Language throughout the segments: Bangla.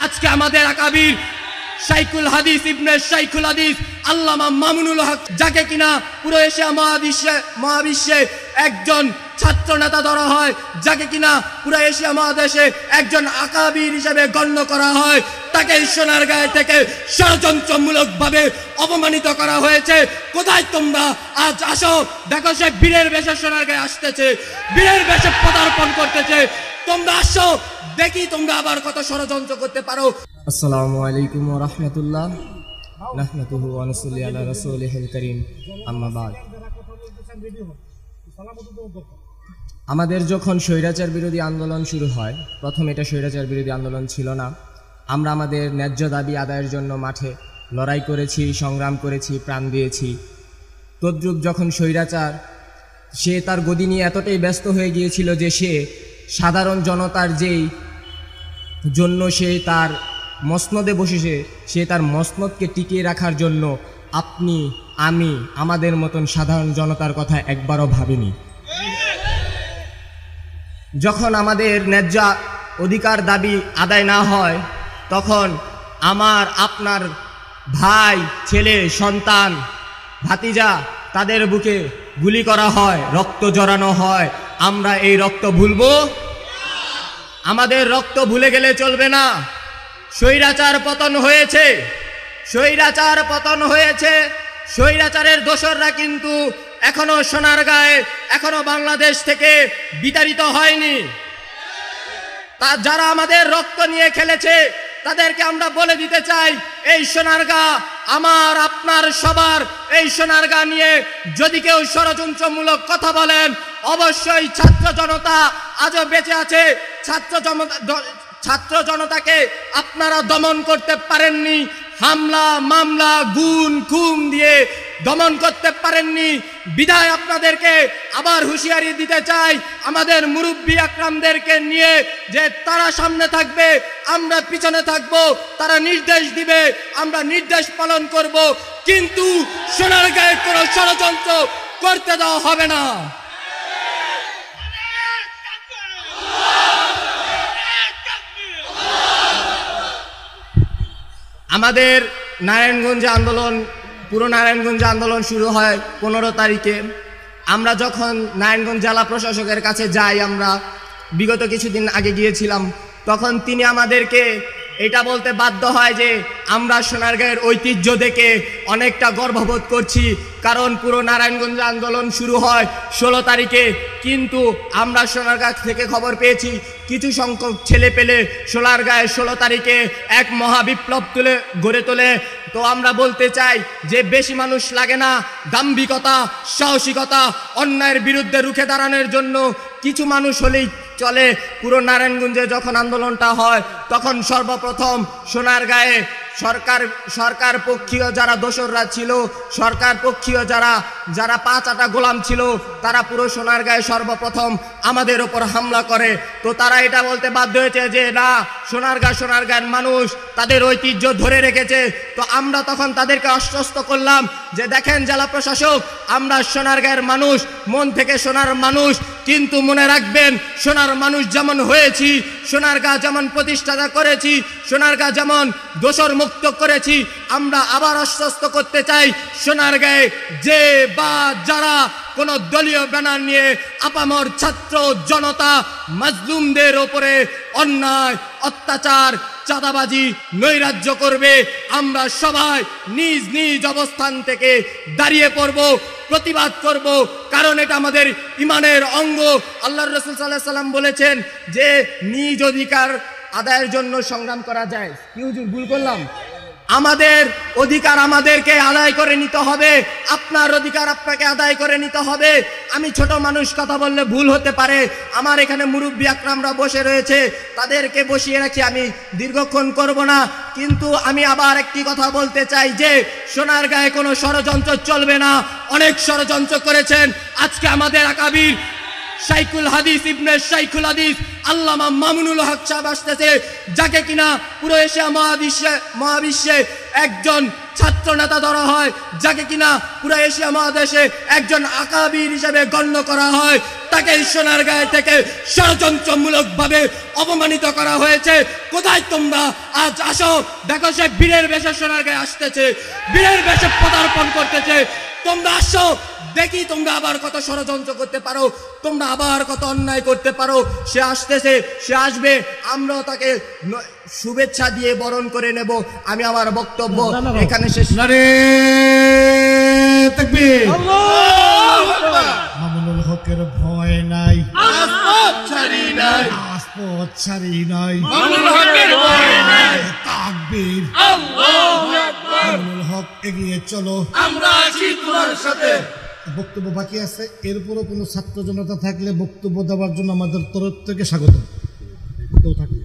আজকে আমাদের আকাবির শাইখুল হাদিস ইবনে শাইখুল হাদিস আল্লামা মামুনুল হক, যাকে কিনা পুরো এশিয়া মহাবিশ্বে একজন ছাত্র নেতা ধরা হয়, যাকে কিনা পুরো এশিয়া মহাদেশে একজন আকাবির হিসেবে গণ্য করা হয়, তাকে সোনারগাঁয়ে থেকে ষড়যন্ত্রমূলকভাবে অপমানিত করা হয়েছে। কোথায় তোমরা? আজ আসো, দেখো সে বীরের বেশে সোনারগাঁয়ে আসতেছে, বীরের বেশে পদার্পণ করতেছে। তোমরা আসো, দেখি তোমরা আবার কত ষড়যন্ত্র করতে পারো। আসসালামু আলাইকুম ওয়া রাহমাতুল্লাহ, নাহমাদুহু ওয়া নুসাল্লি আলা রাসূলিহিল কারীম, আম্মা বাদ। আমাদের যখন স্বৈরাচার বিরোধী আন্দোলন শুরু হয়, প্রথম এটা স্বৈরাচার বিরোধী আন্দোলন ছিল না। আমরা আমাদের ন্যায্য দাবি আদায়ের জন্য মাঠে লড়াই করেছি, সংগ্রাম করেছি, প্রাণ দিয়েছি। তদ্রূপ যখন স্বৈরাচার সে তার গদি নিয়ে এতটাই ব্যস্ত হয়ে গিয়েছিল যে সে সাধারণ জনতার যেই জন্য সে তার মসনদে বসেছে, সে তার মসনদকে টিকিয়ে রাখার জন্য আপনি, আমি, আমাদের মতন সাধারণ জনতার কথা একবারও ভাবিনি। যখন আমাদের ন্যায্য অধিকার দাবি আদায় না হয়, তখন আমার, আপনার ভাই, ছেলে, সন্তান, ভাতিজা, তাদের বুকে গুলি করা হয়, রক্ত জড়ানো হয়। আমরা এই রক্ত ভুলবো? আমাদের রক্ত ভুলে গেলে চলবে না। স্বৈরাচার পতন হয়েছে, স্বৈরাচার পতন হয়েছে। স্বৈরাচারের দোসররা কিন্তু এখনো সোনারগাঁয়ে, এখনো বাংলাদেশ থেকে বিতাড়িত হয়নি। তা যারা আমাদের রক্ত নিয়ে খেলেছে তাদেরকে আমরা বলে দিতে চাই, এই সোনারগাঁ আমার, আপনার, সবার। এই সোনারগাঁ নিয়ে যদি কেউ ষড়যন্ত্রমূলক কথা বলেন, অবশ্যই ছাত্র জনতা আজও বেঁচে আছে। ছাত্র জনতাকে আপনারা দমন করতে পারেননি, হামলা, মামলা, গুম, খুন দিয়ে দমন করতে পারেননি। বিদায় আপনাদেরকে আবার হুঁশিয়ারি দিতে চাই, আমাদের মুরব্বী আকরামদেরকে নিয়ে, যে তারা সামনে থাকবে, আমরা পিছনে থাকব। তারা নির্দেশ দিবে, আমরা নির্দেশ পালন করব, কিন্তু সোনারগাঁয়ে কোনো ষড়যন্ত্র করতে দেওয়া হবে না। আমাদের নারায়ণগঞ্জে আন্দোলন, পুরো নারায়ণগঞ্জে আন্দোলন শুরু হয় 15 তারিখে। আমরা যখন নারায়ণগঞ্জ জেলা প্রশাসকের কাছে যাই, আমরা বিগত কিছুদিন আগে গিয়েছিলাম, তখন তিনি আমাদেরকে এটা বলতে বাধ্য হয় যে আমরা সোনারগাঁয়ের ঐতিহ্য দেখে অনেকটা গর্ববোধ করছি, কারণ পুরো নারায়ণগঞ্জ আন্দোলন শুরু হয় 16 তারিখে। কিন্তু আমরা সোনারগাঁ থেকে খবর পেয়েছি কিছু সংখ্যক ছেলে পেলে সোনারগাঁয়ে 16 তারিখে এক মহাবিপ্লব গড়ে তোলে। তো আমরা বলতে চাই যে বেশি মানুষ লাগে না, দাম্ভিকতা, সাহসিকতা, অন্যায়ের বিরুদ্ধে রুখে দাঁড়ানোর জন্য কিছু মানুষ হলেই চলে। পুরো নারায়ণগঞ্জে যখন আন্দোলনটা হয়, তখন সর্বপ্রথম সোনারগাঁয়ে সরকার পক্ষীয় যারা দোসররা ছিল, সরকার পক্ষীয় যারা 5 আটা গোলাম ছিল, তারা পুরো সোনারগাঁয়ে সর্বপ্রথম আমাদের ওপর হামলা করে। তো তারা এটা বলতে বাধ্য হয়েছে যে না, সোনারগাঁয়ের মানুষ তাদের ঐতিহ্য ধরে রেখেছে। তো আমরা তখন তাদেরকে আশ্বস্ত করলাম যে দেখেন জেলা প্রশাসক, আমরা সোনারগাঁয়ের মানুষ, মন থেকে সোনার মানুষ, কিন্তু মনে রাখবেন, সোনার মানুষ যেমন হয়েছি, সোনারগাঁ যেমন প্রতিষ্ঠাতা করেছি, সোনারগাঁ যেমন দোসর মুক্ত করেছি, আমরা আবার আশ্বস্ত করতে চাই, সোনারগাঁয়ে যে বা যারা কোনো দলীয় ব্যানার নিয়ে আপামর ছাত্র জনতা মাজলুমদের ওপরে অন্যায়, অত্যাচার, চাঁদাবাজি, নৈরাজ্য করবে, আমরা সবাই নিজ নিজ অবস্থান থেকে দাঁড়িয়ে পড়ব, প্রতিবাদ করব, কারণ এটা আমাদের ইমানের অঙ্গ। আল্লাহর রাসূল সাল্লাল্লাহু আলাইহি ওয়াসাল্লাম বলেছেন যে নিজ অধিকার আদায়ের জন্য সংগ্রাম করা যায়। কি হুজুর, ভুল করলাম? আমাদের অধিকার আমাদেরকে আদায় করে নিতে হবে, আপনার অধিকার আপনাকে আদায় করে নিতে হবে। আমি ছোট মানুষ, কথা বললে ভুল হতে পারে। আমার এখানে মুরব্বী আকরামরা বসে রয়েছে, তাদেরকে বসিয়ে রাখি, আমি দীর্ঘক্ষণ করব না। কিন্তু আমি আবার একটি কথা বলতে চাই যে সোনারগাঁয়ে কোনো ষড়যন্ত্র চলবে না। অনেক ষড়যন্ত্র করেছেন। আজকে আমাদের আকাবির শাইখুল হাদিস ইবনে শাইখুল হাদিস আল্লামা মামুনুল হক সাহেব আসতেছে, যাকে কিনা পুরো এশিয়া মহাবিশ্বে একজন ছাত্র নেতা ধরা হয়, যাকে কিনা পুরো এশিয়া মহাদেশে একজন আকাবির হিসেবে গণ্য করা হয়, তাকে সোনারগাঁও থেকে ষড়যন্ত্রমূলকভাবে অপমানিত করা হয়েছে। কোথায় তোমরা? আজ আসো, দেখো সে বীরের বেশে সোনারগাঁও আসতেছে, বীরের বেশে পদার্পণ করতেছে। তোমরা আসো, দেখি তোমরা আবার কত ষড়যন্ত্র করতে পারো, তোমরা আবার কত অন্যায় করতে পারো। সে আসতেছে, সে আসবে, আমরাও তাকে শুভেচ্ছা দিয়ে বরণ করে নেব। আমি আমার বক্তব্য এখানে শেষ। নারে তাকবীর। মামুনুল হকের ভয় নাই, আসপথ ছাড়ি নাই, আসপথ ছাড়ি নাই, মামুনুল হকের ভয় নাই। তাকবীর। আল্লাহু আকবার। মামুনুল হক এগিয়ে চলো, আমরা আছি তোমার সাথে। বক্তব্য বাকি আছে, এরপরও কোনো ছাত্র জনতা থাকলে বক্তব্য দেওয়ার জন্য আমাদের তরফ থেকে স্বাগত। কেউ থাকলে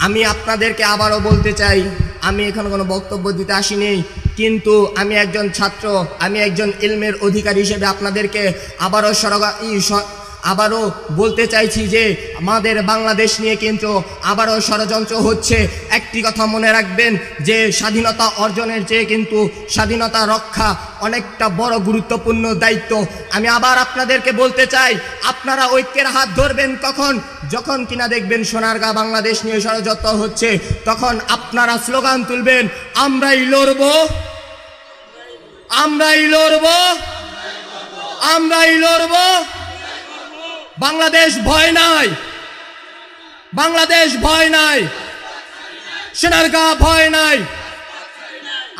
আমি আপনাদেরকে আবারও বলতে চাই, আমি এখানে কোনো বক্তব্য দিতে আসিনি, কিন্তু আমি একজন ছাত্র, আমি একজন ইলমের অধিকারী হিসেবে আপনাদেরকে আবারও বলতে চাইছি যে আমাদের বাংলাদেশ নিয়ে কিন্তু আবারও ষড়যন্ত্র হচ্ছে। একটি কথা মনে রাখবেন যে স্বাধীনতা অর্জনের চেয়ে কিন্তু স্বাধীনতা রক্ষা অনেকটা বড় গুরুত্বপূর্ণ দায়িত্ব। আমি আবার আপনাদেরকে বলতে চাই, আপনারা ঐক্যের হাত ধরবেন কখন? যখন কিনা দেখবেন সোনারগাঁও বাংলাদেশ নিয়ে ষড়যন্ত্র হচ্ছে, তখন আপনারা স্লোগান তুলবেন, আমরাই লড়ব, আমরাই লড়ব, আমরাই লড়ব। বাংলাদেশ ভয় নাই, বাংলাদেশ ভয় নাই, সোনারগাঁও ভয় নাই।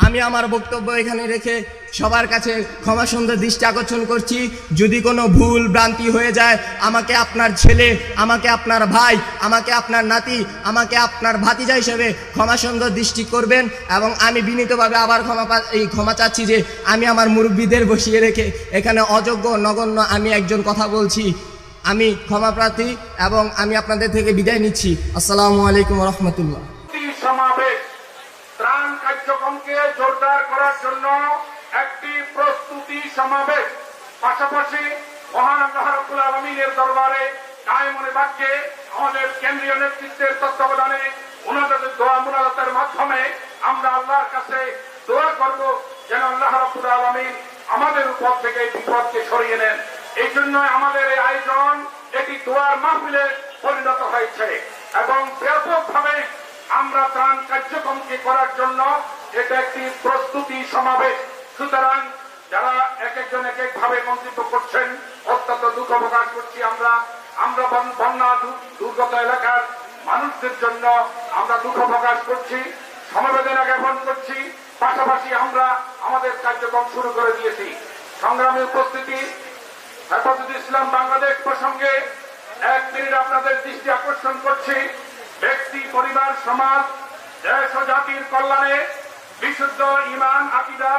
আমি আমার বক্তব্য এখানে রেখে সবার কাছে ক্ষমা সুন্দর দৃষ্টি আকর্ষণ করছি। যদি কোনো ভুল ভ্রান্তি হয়ে যায়, আমাকে আপনার ছেলে, আমাকে আপনার ভাই, আমাকে আপনার নাতি, আমাকে আপনার ভাতিজা হিসেবে ক্ষমা সুন্দর দৃষ্টি করবেন। এবং আমি বিনীতভাবে আবার ক্ষমা চাচ্ছি যে আমি আমার মুরব্বীদের বসিয়ে রেখে এখানে অযোগ্য নগণ্য আমি একজন কথা বলছি। আমি ক্ষমা প্রার্থী এবং আমি আপনাদের থেকে বিদায় নিচ্ছি। আসসালামু আলাইকুম রহমতুল্লাহ। সমাবেশ ত্রাণ কার্যক্রমকে জোরদার করার জন্য একটি প্রস্তুতি সমাবেশ, পাশাপাশি মহান আল্লাহ রাব্বুল আলামিনের দরবারে কায়েমুল বাক্যে আমাদের কেন্দ্রীয় নেতৃত্বের তত্ত্বাবধানে ওনাদের দোয়া মুনাজাতের মাধ্যমে আমরা আল্লাহর কাছে দোয়া করব যেন আল্লাহ রাব্বুল আলামিন আমাদের উপর থেকে বিপদকে সরিয়ে নেন। এই জন্য আমাদের এই আয়োজন একটি দোয়ার মাহফিলে পরিণত হয়েছে এবং ব্যাপকভাবে আমরা ত্রাণ কার্যক্রমকে করার জন্য এটা একটি প্রস্তুতি সমাবেশ। সুতরাং যারা এক একজন এক একভাবে মন্তব্য করছেন, অত্যন্ত দুঃখ প্রকাশ করছি। আমরা বন্যা দুর্গত এলাকার মানুষদের জন্য আমরা দুঃখ প্রকাশ করছি, সমবেদনা জ্ঞাপন করছি। পাশাপাশি আমরা আমাদের কার্যক্রম শুরু করে দিয়েছি। সংগ্রামী উপস্থিতি, হেফাজতে ইসলাম বাংলাদেশ প্রসঙ্গে এক মিনিট আপনাদের দৃষ্টি আকর্ষণ করছি। ব্যক্তি, পরিবার, সমাজ, দেশ ও জাতির কল্যাণে বিশুদ্ধ ঈমান, আকীদা